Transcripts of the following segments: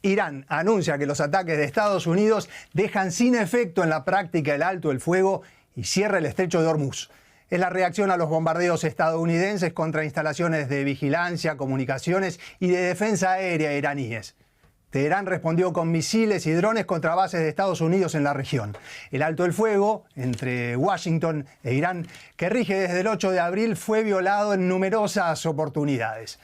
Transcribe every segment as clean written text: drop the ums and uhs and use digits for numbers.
Irán anuncia que los ataques de Estados Unidos dejan sin efecto en la práctica el alto el fuego y cierra el estrecho de Hormuz. Es la reacción a los bombardeos estadounidenses contra instalaciones de vigilancia, comunicaciones y de defensa aérea iraníes. Teherán respondió con misiles y drones contra bases de Estados Unidos en la región. El alto el fuego entre Washington e Irán, que rige desde el 8 de abril, fue violado en numerosas oportunidades.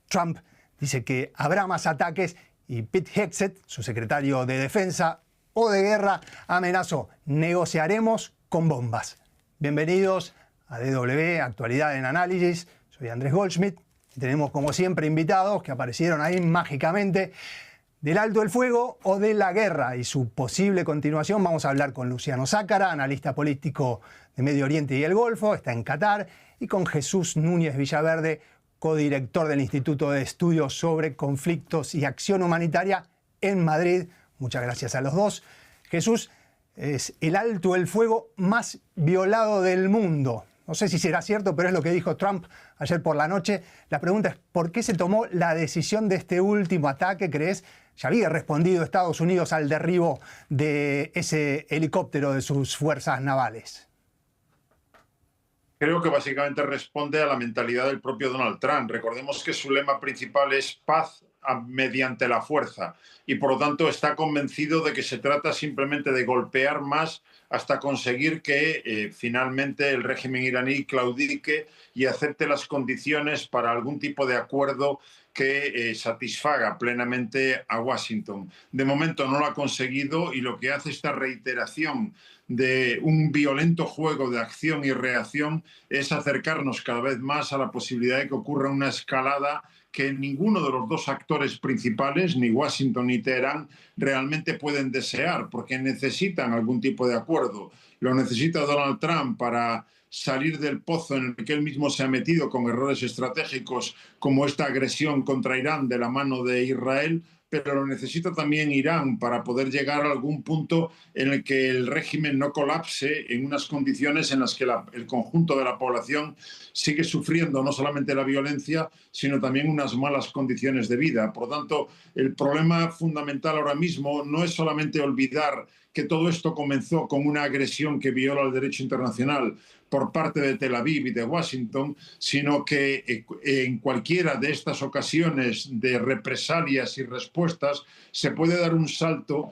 Trump dice que habrá más ataques y Pete Hegseth, su secretario de Defensa o de Guerra, amenazó: negociaremos con bombas. Bienvenidos a DW, Actualidad en Análisis. Soy Andrés Goldschmidt y tenemos como siempre invitados que aparecieron ahí mágicamente. Del alto el fuego o de la guerra y su posible continuación vamos a hablar con Luciano Zácara, analista político de Medio Oriente y el Golfo, está en Qatar, y con Jesús Núñez Villaverde, codirector del Instituto de Estudios sobre Conflictos y Acción Humanitaria en Madrid. Muchas gracias a los dos. Jesús, es el alto el fuego más violado del mundo. No sé si será cierto, pero es lo que dijo Trump ayer por la noche. La pregunta es: ¿por qué se tomó la decisión de este último ataque? ¿Crees? Ya había respondido Estados Unidos al derribo de ese helicóptero de sus fuerzas navales. Creo que básicamente responde a la mentalidad del propio Donald Trump. Recordemos que su lema principal es paz mediante la fuerza y por lo tanto está convencido de que se trata simplemente de golpear más hasta conseguir que finalmente el régimen iraní claudique y acepte las condiciones para algún tipo de acuerdo que satisfaga plenamente a Washington. De momento no lo ha conseguido y lo que hace esta reiteración de un violento juego de acción y reacción es acercarnos cada vez más a la posibilidad de que ocurra una escalada que ninguno de los dos actores principales, ni Washington ni Teherán, realmente pueden desear, porque necesitan algún tipo de acuerdo. Lo necesita Donald Trump para salir del pozo en el que él mismo se ha metido con errores estratégicos como esta agresión contra Irán de la mano de Israel, pero lo necesita también Irán para poder llegar a algún punto en el que el régimen no colapse en unas condiciones en las que el conjunto de la población sigue sufriendo no solamente la violencia, sino también unas malas condiciones de vida. Por lo tanto, el problema fundamental ahora mismo no es solamente olvidar que todo esto comenzó con una agresión que viola el derecho internacional por parte de Tel Aviv y de Washington, sino que en cualquiera de estas ocasiones de represalias y respuestas se puede dar un salto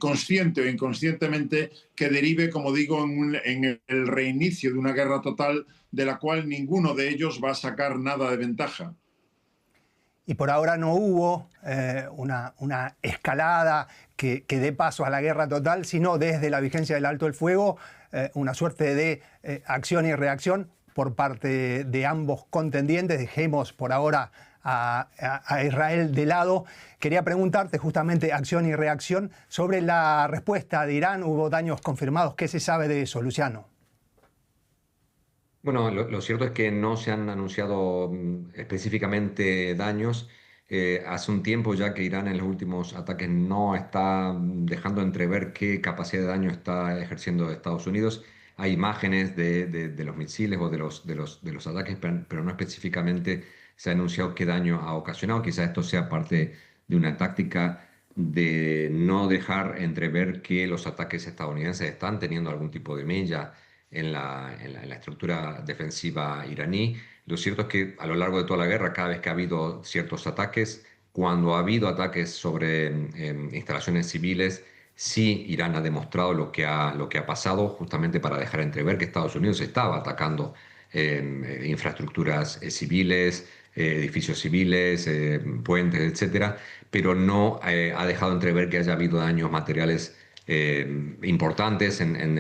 consciente o inconscientemente que derive, como digo, en el reinicio de una guerra total de la cual ninguno de ellos va a sacar nada de ventaja. Y por ahora no hubo una escalada que dé paso a la guerra total, sino desde la vigencia del alto el fuego, una suerte de acción y reacción por parte de ambos contendientes. Dejemos por ahora a Israel de lado. Quería preguntarte justamente, acción y reacción, sobre la respuesta de Irán. ¿Hubo daños confirmados? ¿Qué se sabe de eso, Luciano? Bueno, lo cierto es que no se han anunciado específicamente daños. Hace un tiempo ya que Irán en los últimos ataques no está dejando entrever qué capacidad de daño está ejerciendo Estados Unidos. Hay imágenes de los misiles o de los ataques, pero no específicamente se ha anunciado qué daño ha ocasionado. Quizás esto sea parte de una táctica de no dejar entrever que los ataques estadounidenses están teniendo algún tipo de mella en la estructura defensiva iraní. Lo cierto es que a lo largo de toda la guerra, cada vez que ha habido ciertos ataques, cuando ha habido ataques sobre instalaciones civiles, sí Irán ha demostrado lo que ha pasado, justamente para dejar entrever que Estados Unidos estaba atacando infraestructuras civiles, edificios civiles, puentes, etcétera, pero no ha dejado entrever que haya habido daños materiales importantes en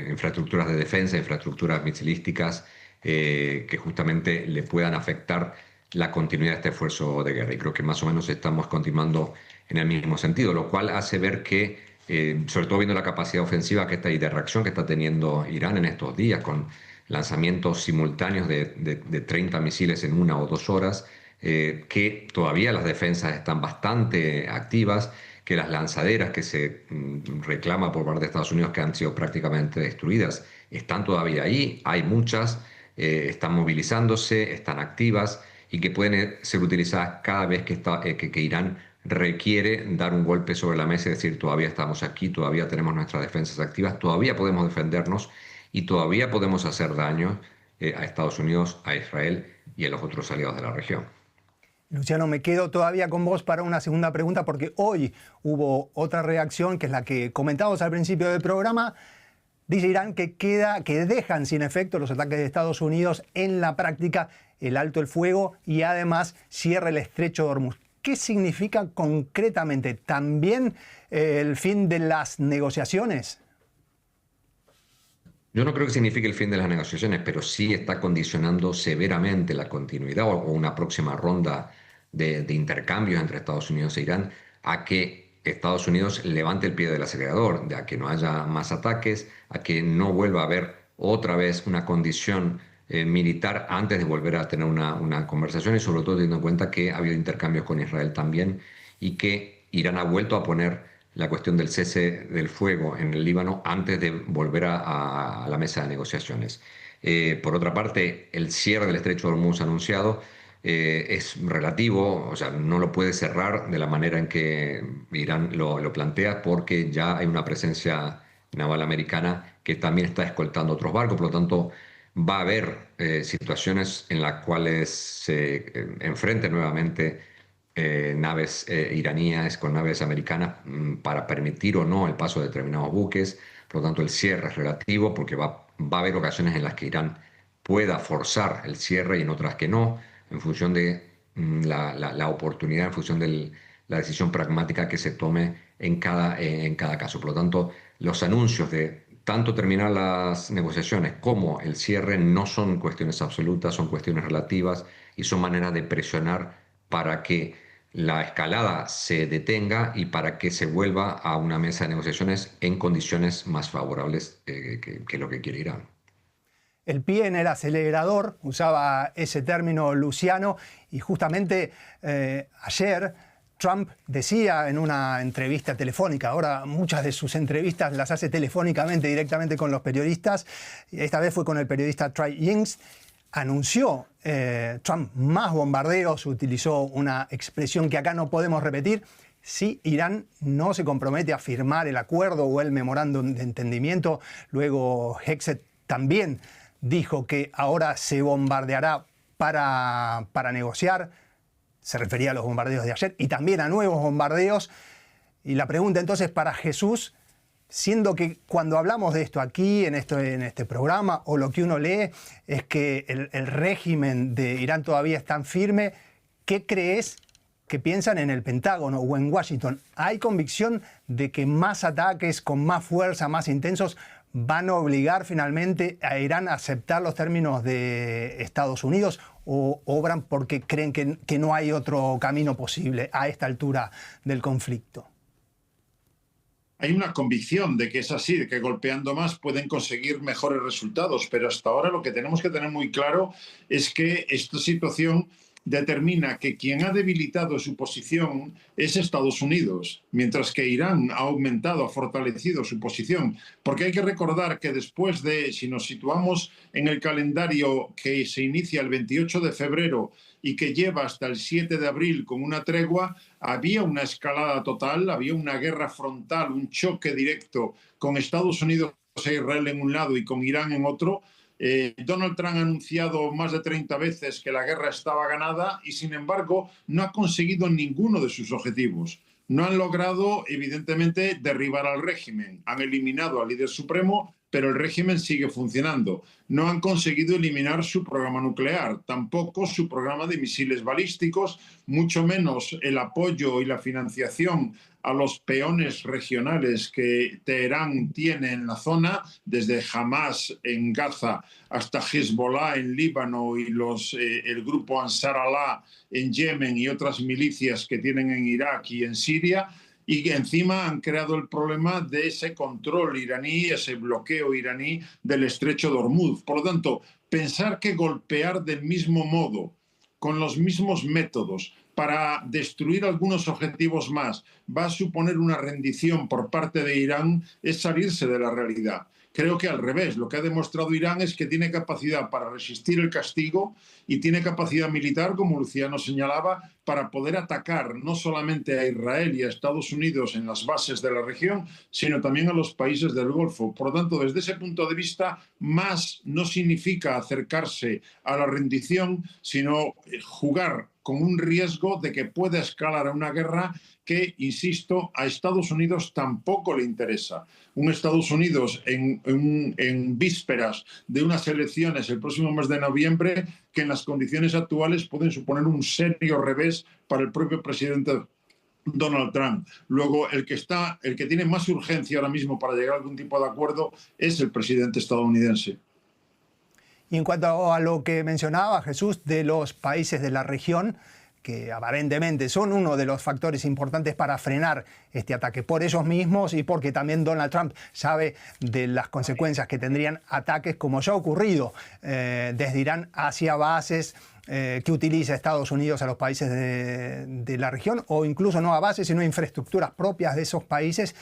infraestructuras de defensa, infraestructuras misilísticas, que justamente le puedan afectar la continuidad de este esfuerzo de guerra. Y creo que más o menos estamos continuando en el mismo sentido, lo cual hace ver que, sobre todo viendo la capacidad ofensiva y de reacción que está teniendo Irán en estos días, con lanzamientos simultáneos de 30 misiles en 1 o 2 horas, que todavía las defensas están bastante activas, que las lanzaderas que se reclama por parte de Estados Unidos, que han sido prácticamente destruidas, están todavía ahí. Hay muchas, están movilizándose, están activas y que pueden ser utilizadas cada vez que Irán requiere dar un golpe sobre la mesa y decir, todavía estamos aquí, todavía tenemos nuestras defensas activas, todavía podemos defendernos y todavía podemos hacer daño a Estados Unidos, a Israel y a los otros aliados de la región. Luciano, me quedo todavía con vos para una segunda pregunta porque hoy hubo otra reacción que es la que comentábamos al principio del programa. Dice Irán que dejan sin efecto los ataques de Estados Unidos, en la práctica el alto el fuego y además cierra el estrecho de Hormuz. ¿Qué significa concretamente? ¿También el fin de las negociaciones? Yo no creo que signifique el fin de las negociaciones, pero sí está condicionando severamente la continuidad o una próxima ronda de intercambios entre Estados Unidos e Irán a que Estados Unidos levante el pie del acelerador, a que no haya más ataques, a que no vuelva a haber otra vez una condición militar antes de volver a tener una conversación y sobre todo teniendo en cuenta que ha habido intercambios con Israel también y que Irán ha vuelto a poner la cuestión del cese del fuego en el Líbano antes de volver a la mesa de negociaciones. Por otra parte, el cierre del estrecho de Hormuz anunciado es relativo, o sea, no lo puede cerrar de la manera en que Irán lo plantea porque ya hay una presencia naval americana que también está escoltando otros barcos, por lo tanto va a haber situaciones en las cuales se enfrenten nuevamente naves iraníes con naves americanas para permitir o no el paso de determinados buques. Por lo tanto, el cierre es relativo porque va a haber ocasiones en las que Irán pueda forzar el cierre y en otras que no, en función de la oportunidad, en función de la decisión pragmática que se tome en cada caso. Por lo tanto, los anuncios de tanto terminar las negociaciones como el cierre no son cuestiones absolutas, son cuestiones relativas y son maneras de presionar para que la escalada se detenga y para que se vuelva a una mesa de negociaciones en condiciones más favorables que lo que quiere Irán. El pie en el acelerador, usaba ese término Luciano, y justamente ayer Trump decía en una entrevista telefónica, ahora muchas de sus entrevistas las hace telefónicamente directamente con los periodistas, esta vez fue con el periodista Trey Yingst, anunció Trump más bombardeos, utilizó una expresión que acá no podemos repetir, si Irán no se compromete a firmar el acuerdo o el memorándum de entendimiento. Luego Hexet también dijo que ahora se bombardeará para negociar, se refería a los bombardeos de ayer y también a nuevos bombardeos. Y la pregunta entonces para Jesús, siendo que cuando hablamos de esto aquí, en este programa, o lo que uno lee, es que el régimen de Irán todavía es tan firme, ¿qué crees que piensan en el Pentágono o en Washington? ¿Hay convicción de que más ataques con más fuerza, más intensos, van a obligar finalmente a Irán a aceptar los términos de Estados Unidos o obran porque creen que no hay otro camino posible a esta altura del conflicto? Hay una convicción de que es así, de que golpeando más pueden conseguir mejores resultados, pero hasta ahora lo que tenemos que tener muy claro es que esta situación determina que quien ha debilitado su posición es Estados Unidos, mientras que Irán ha aumentado, ha fortalecido su posición. Porque hay que recordar que después de, si nos situamos en el calendario que se inicia el 28 de febrero y que lleva hasta el 7 de abril con una tregua, había una escalada total, había una guerra frontal, un choque directo con Estados Unidos e Israel en un lado y con Irán en otro. Donald Trump ha anunciado más de 30 veces que la guerra estaba ganada y, sin embargo, no ha conseguido ninguno de sus objetivos. No han logrado, evidentemente, derribar al régimen. Han eliminado al líder supremo, pero el régimen sigue funcionando. No han conseguido eliminar su programa nuclear, tampoco su programa de misiles balísticos, mucho menos el apoyo y la financiación a los peones regionales que Teherán tiene en la zona, desde Hamas en Gaza hasta Hezbollah en Líbano y el grupo Ansar Allah en Yemen y otras milicias que tienen en Irak y en Siria. Y que encima han creado el problema de ese control iraní, ese bloqueo iraní del estrecho de Hormuz. Por lo tanto, pensar que golpear del mismo modo, con los mismos métodos, para destruir algunos objetivos más, va a suponer una rendición por parte de Irán, es salirse de la realidad. Creo que al revés, lo que ha demostrado Irán es que tiene capacidad para resistir el castigo y tiene capacidad militar, como Luciano señalaba, para poder atacar no solamente a Israel y a Estados Unidos en las bases de la región, sino también a los países del Golfo. Por lo tanto, desde ese punto de vista, más no significa acercarse a la rendición, sino jugar con un riesgo de que pueda escalar a una guerra que, insisto, a Estados Unidos tampoco le interesa. Un Estados Unidos en vísperas de unas elecciones el próximo mes de noviembre que en las condiciones actuales pueden suponer un serio revés para el propio presidente Donald Trump. Luego, el que tiene más urgencia ahora mismo para llegar a algún tipo de acuerdo es el presidente estadounidense. Y en cuanto a lo que mencionaba Jesús de los países de la región, que aparentemente son uno de los factores importantes para frenar este ataque por ellos mismos y porque también Donald Trump sabe de las consecuencias que tendrían ataques como ya ha ocurrido desde Irán hacia bases que utiliza Estados Unidos a los países de la región, o incluso no a bases sino a infraestructuras propias de esos países.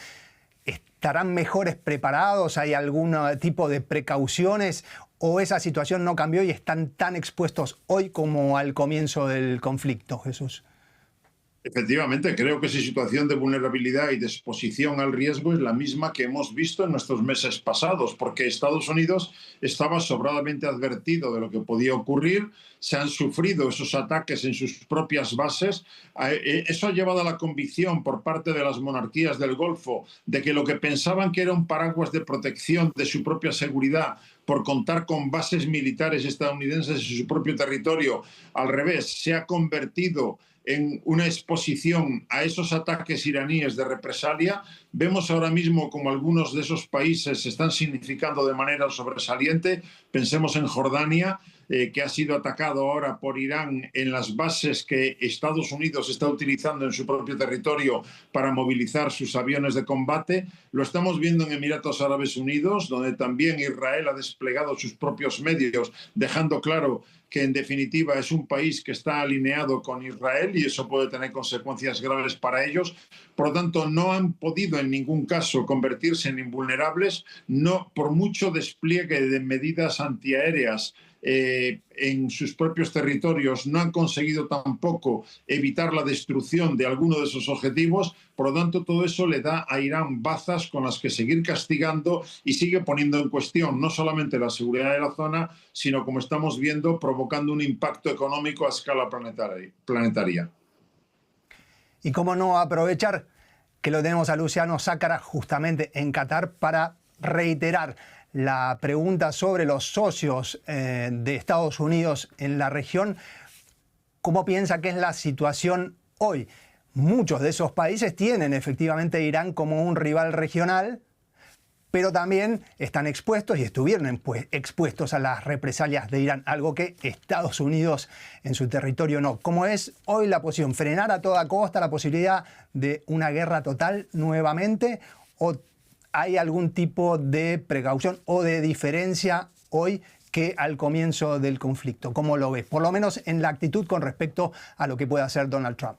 ¿Estarán mejores preparados? ¿Hay algún tipo de precauciones? ¿O esa situación no cambió y están tan expuestos hoy como al comienzo del conflicto, Jesús? Efectivamente, creo que esa situación de vulnerabilidad y de exposición al riesgo es la misma que hemos visto en nuestros meses pasados, porque Estados Unidos estaba sobradamente advertido de lo que podía ocurrir, se han sufrido esos ataques en sus propias bases. Eso ha llevado a la convicción por parte de las monarquías del Golfo de que lo que pensaban que era un paraguas de protección de su propia seguridad por contar con bases militares estadounidenses en su propio territorio, al revés, se ha convertido en una exposición a esos ataques iraníes de represalia. Vemos ahora mismo como algunos de esos países se están significando de manera sobresaliente. Pensemos en Jordania, que ha sido atacado ahora por Irán en las bases que Estados Unidos está utilizando en su propio territorio para movilizar sus aviones de combate. Lo estamos viendo en Emiratos Árabes Unidos, donde también Israel ha desplegado sus propios medios, dejando claro que en definitiva es un país que está alineado con Israel y eso puede tener consecuencias graves para ellos. Por lo tanto, no han podido en ningún caso convertirse en invulnerables, no por mucho despliegue de medidas antiaéreas en sus propios territorios, no han conseguido tampoco evitar la destrucción de alguno de esos objetivos. Por lo tanto, todo eso le da a Irán bazas con las que seguir castigando y sigue poniendo en cuestión no solamente la seguridad de la zona, sino, como estamos viendo, provocando un impacto económico a escala planetaria. Y cómo no aprovechar que lo tenemos a Luciano Zácara justamente en Qatar para reiterar la pregunta sobre los socios de Estados Unidos en la región. ¿Cómo piensa que es la situación hoy? Muchos de esos países tienen efectivamente a Irán como un rival regional, pero también están expuestos y estuvieron expuestos a las represalias de Irán, algo que Estados Unidos en su territorio no. ¿Cómo es hoy la posición? ¿Frenar a toda costa la posibilidad de una guerra total nuevamente? ¿O hay algún tipo de precaución o de diferencia hoy que al comienzo del conflicto? ¿Cómo lo ves? Por lo menos en la actitud con respecto a lo que puede hacer Donald Trump.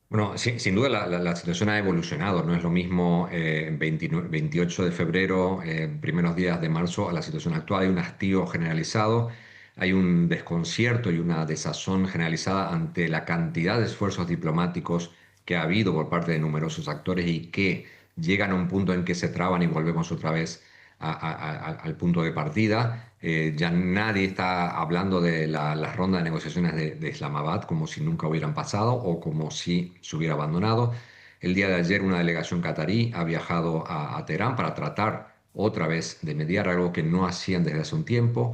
Bueno, sin duda la situación ha evolucionado. No es lo mismo 28 de febrero, primeros días de marzo, a la situación actual. Hay un hastío generalizado, hay un desconcierto y una desazón generalizada ante la cantidad de esfuerzos diplomáticos que ha habido por parte de numerosos actores y que llegan a un punto en que se traban y volvemos otra vez al punto de partida. Ya nadie está hablando de las rondas de negociaciones de Islamabad como si nunca hubieran pasado o como si se hubiera abandonado. El día de ayer una delegación catarí ha viajado a Teherán para tratar otra vez de mediar, algo que no hacían desde hace un tiempo.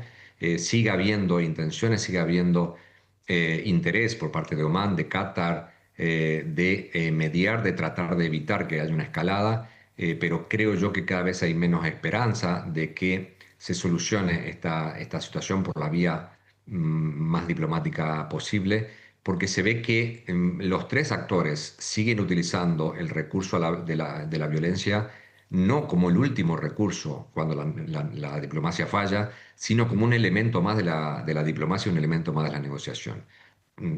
Sigue habiendo intenciones, sigue habiendo interés por parte de Omán, de Qatar, de mediar, de tratar de evitar que haya una escalada, pero creo yo que cada vez hay menos esperanza de que se solucione esta situación por la vía más diplomática posible, porque se ve que los tres actores siguen utilizando el recurso de la violencia no como el último recurso cuando la diplomacia falla, sino como un elemento más de la diplomacia, un elemento más de la negociación.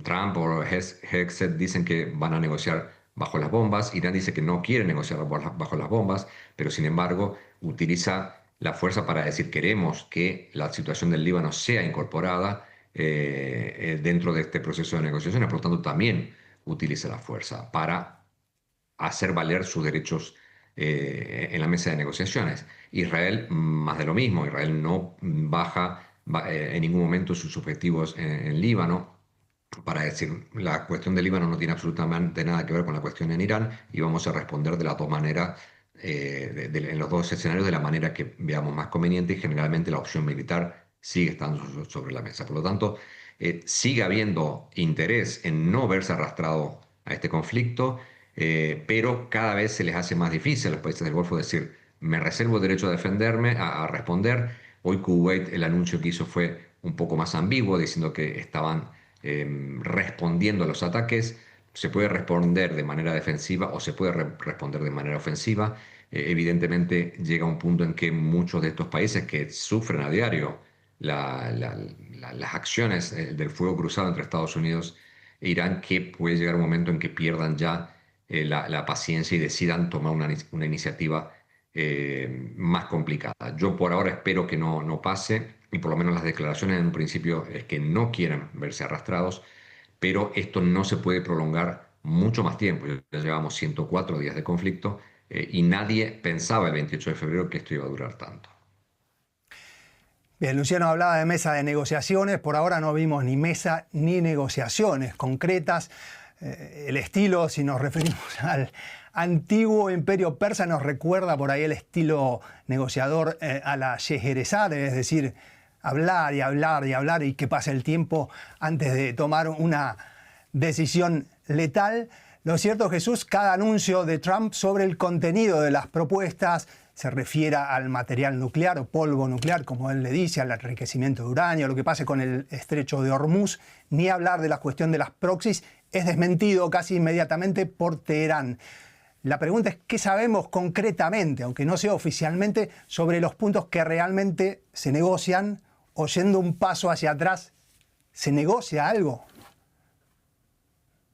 Trump o Hegseth dicen que van a negociar bajo las bombas. Irán dice que no quiere negociar bajo las bombas, pero sin embargo utiliza la fuerza para decir queremos que la situación del Líbano sea incorporada dentro de este proceso de negociaciones. Por lo tanto, también utiliza la fuerza para hacer valer sus derechos en la mesa de negociaciones. Israel, más de lo mismo. Israel no baja en ningún momento sus objetivos en Líbano. Para decir, la cuestión del Líbano no tiene absolutamente nada que ver con la cuestión en Irán y vamos a responder de las dos maneras, en los dos escenarios de la manera que veamos más conveniente, y generalmente la opción militar sigue estando sobre la mesa. Por lo tanto, sigue habiendo interés en no verse arrastrado a este conflicto, pero cada vez se les hace más difícil a los países del Golfo decir, me reservo el derecho a defenderme, a responder. Hoy Kuwait, el anuncio que hizo fue un poco más ambiguo, diciendo que estaban respondiendo a los ataques. Se puede responder de manera defensiva o se puede responder de manera ofensiva. Evidentemente llega un punto en que muchos de estos países que sufren a diario las acciones del fuego cruzado entre Estados Unidos e Irán, que puede llegar un momento en que pierdan ya la paciencia y decidan tomar una iniciativa más complicada. Yo por ahora espero que no pase, y por lo menos las declaraciones en un principio es que no quieren verse arrastrados, pero esto no se puede prolongar mucho más tiempo. Ya llevamos 104 días de conflicto y nadie pensaba el 28 de febrero que esto iba a durar tanto. Bien, Luciano hablaba de mesa de negociaciones. Por ahora no vimos ni mesa ni negociaciones concretas. El estilo, si nos referimos al antiguo imperio persa, nos recuerda por ahí el estilo negociador a la Scheherazade, es decir, hablar y hablar y hablar y que pase el tiempo antes de tomar una decisión letal. Lo cierto, Jesús, cada anuncio de Trump sobre el contenido de las propuestas se refiera al material nuclear o polvo nuclear, como él le dice, al enriquecimiento de uranio, lo que pase con el estrecho de Hormuz, ni hablar de la cuestión de las proxies, es desmentido casi inmediatamente por Teherán. La pregunta es, ¿qué sabemos concretamente, aunque no sea oficialmente, sobre los puntos que realmente se negocian? O yendo un paso hacia atrás, ¿se negocia algo?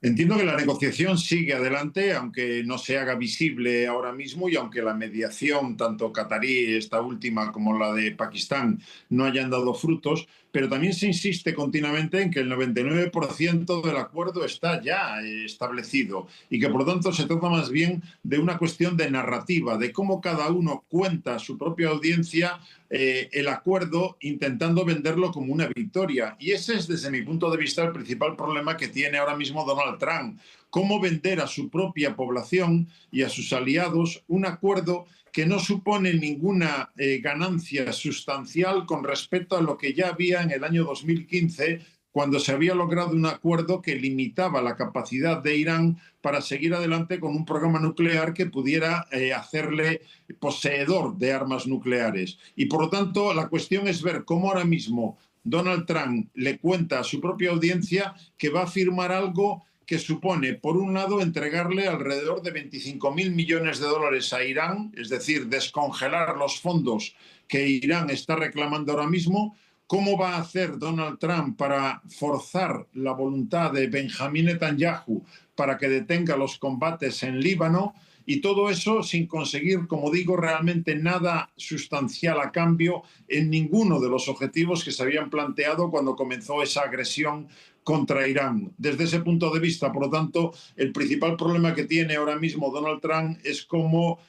Entiendo que la negociación sigue adelante, aunque no se haga visible ahora mismo y aunque la mediación, tanto catarí, esta última, como la de Pakistán, no hayan dado frutos, pero también se insiste continuamente en que el 99% del acuerdo está ya establecido y que por lo tanto se trata más bien de una cuestión de narrativa, de cómo cada uno cuenta a su propia audiencia el acuerdo, intentando venderlo como una victoria. Y ese es, desde mi punto de vista, el principal problema que tiene ahora mismo Donald Trump. Cómo vender a su propia población y a sus aliados un acuerdo que no supone ninguna ganancia sustancial con respecto a lo que ya había en el año 2015, cuando se había logrado un acuerdo que limitaba la capacidad de Irán para seguir adelante con un programa nuclear que pudiera hacerle poseedor de armas nucleares. Y por lo tanto, la cuestión es ver cómo ahora mismo Donald Trump le cuenta a su propia audiencia que va a firmar algo que supone, por un lado, entregarle alrededor de 25.000 millones de dólares a Irán, es decir, descongelar los fondos que Irán está reclamando ahora mismo. ¿Cómo va a hacer Donald Trump para forzar la voluntad de Benjamín Netanyahu para que detenga los combates en Líbano? Y todo eso sin conseguir, como digo, realmente nada sustancial a cambio en ninguno de los objetivos que se habían planteado cuando comenzó esa agresión contra Irán. Desde ese punto de vista, por lo tanto, el principal problema que tiene ahora mismo Donald Trump es cómo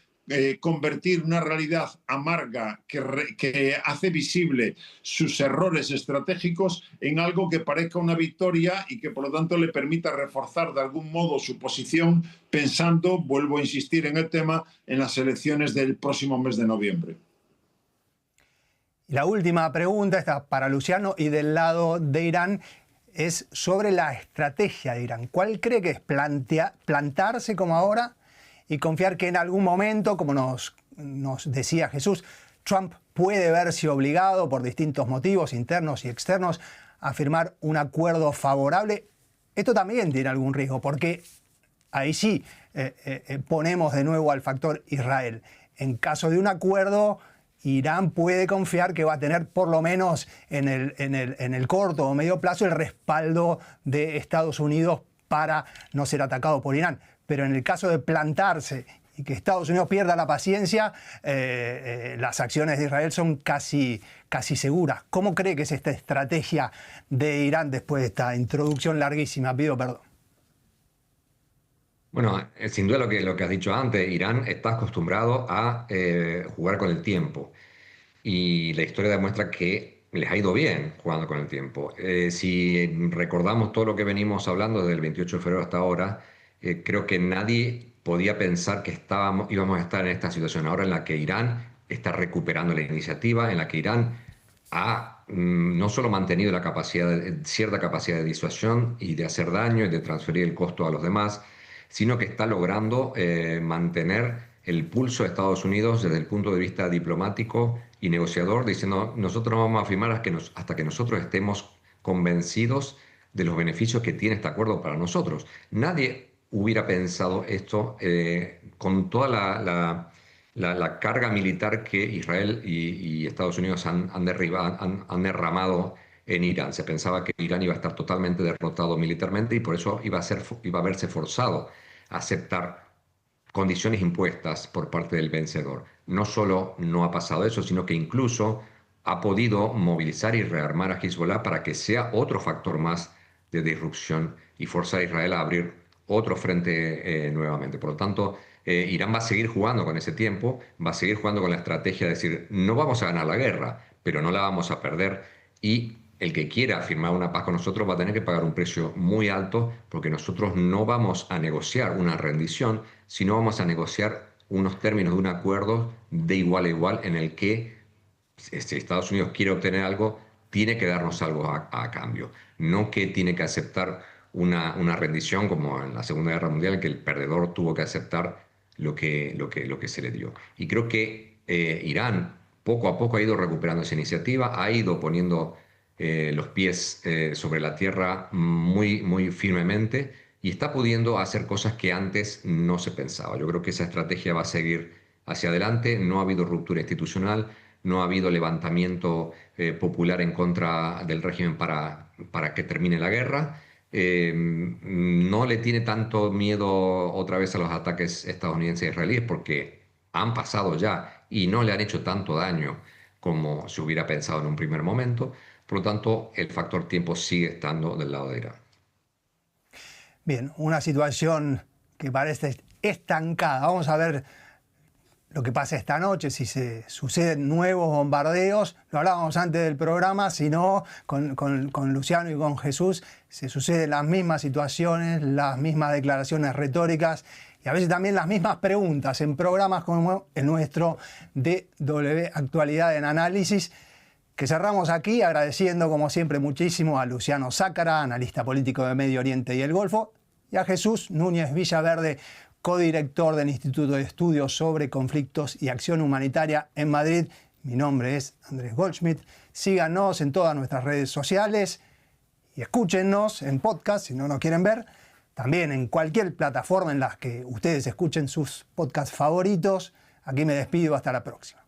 convertir una realidad amarga que hace visible sus errores estratégicos en algo que parezca una victoria y que por lo tanto le permita reforzar de algún modo su posición, pensando, vuelvo a insistir en el tema, en las elecciones del próximo mes de noviembre. La última pregunta está para Luciano y del lado de Irán es sobre la estrategia de Irán. ¿Cuál cree que es plantarse como ahora y confiar que en algún momento, como nos decía Jesús, Trump puede verse obligado por distintos motivos internos y externos a firmar un acuerdo favorable? Esto también tiene algún riesgo, porque ahí sí ponemos de nuevo al factor Israel. En caso de un acuerdo, Irán puede confiar que va a tener por lo menos en el corto o medio plazo el respaldo de Estados Unidos para no ser atacado por Irán. pero en el caso de plantarse y que Estados Unidos pierda la paciencia, las acciones de Israel son casi seguras. ¿Cómo cree que es esta estrategia de Irán después de esta introducción larguísima? Pido perdón. Bueno, sin duda lo que has dicho antes, Irán está acostumbrado a jugar con el tiempo y la historia demuestra que les ha ido bien jugando con el tiempo. Si recordamos todo lo que venimos hablando desde el 28 de febrero hasta ahora, creo que nadie podía pensar que íbamos a estar en esta situación ahora en la que Irán está recuperando la iniciativa, en la que Irán ha no solo mantenido cierta capacidad de disuasión y de hacer daño y de transferir el costo a los demás, sino que está logrando mantener el pulso de Estados Unidos desde el punto de vista diplomático y negociador, diciendo nosotros no vamos a firmar hasta que nosotros estemos convencidos de los beneficios que tiene este acuerdo para nosotros. Nadie hubiera pensado esto con toda la carga militar que Israel y Estados Unidos han derramado en Irán. Se pensaba que Irán iba a estar totalmente derrotado militarmente y por eso iba a verse forzado a aceptar condiciones impuestas por parte del vencedor. No solo no ha pasado eso, sino que incluso ha podido movilizar y rearmar a Hezbollah para que sea otro factor más de disrupción y forzar a Israel a abrir otro frente nuevamente. Por lo tanto, Irán va a seguir jugando con ese tiempo, va a seguir jugando con la estrategia de decir, no vamos a ganar la guerra, pero no la vamos a perder, y el que quiera firmar una paz con nosotros va a tener que pagar un precio muy alto, porque nosotros no vamos a negociar una rendición, sino vamos a negociar unos términos de un acuerdo de igual a igual en el que si Estados Unidos quiere obtener algo, tiene que darnos algo a cambio, no que tiene que aceptar una rendición como en la Segunda Guerra Mundial, en que el perdedor tuvo que aceptar lo que se le dio. Y creo que Irán poco a poco ha ido recuperando esa iniciativa, ha ido poniendo los pies sobre la tierra muy firmemente y está pudiendo hacer cosas que antes no se pensaba. Yo creo que esa estrategia va a seguir hacia adelante. No ha habido ruptura institucional, no ha habido levantamiento popular en contra del régimen para que termine la guerra. No le tiene tanto miedo otra vez a los ataques estadounidenses e israelíes porque han pasado ya y no le han hecho tanto daño como se hubiera pensado en un primer momento. Por lo tanto, el factor tiempo sigue estando del lado de Irán. Bien, una situación que parece estancada. Vamos a ver lo que pasa esta noche, si se suceden nuevos bombardeos. Lo hablábamos antes del programa, si no, con Luciano y con Jesús, se suceden las mismas situaciones, las mismas declaraciones retóricas y a veces también las mismas preguntas en programas como el nuestro DW Actualidad en Análisis, que cerramos aquí agradeciendo como siempre muchísimo a Luciano Zácara, analista político de Medio Oriente y el Golfo, y a Jesús Núñez Villaverde, codirector del Instituto de Estudios sobre Conflictos y Acción Humanitaria en Madrid. Mi nombre es Andrés Goldschmidt. Síganos en todas nuestras redes sociales y escúchenos en podcast si no nos quieren ver. También en cualquier plataforma en la que ustedes escuchen sus podcasts favoritos. Aquí me despido. Hasta la próxima.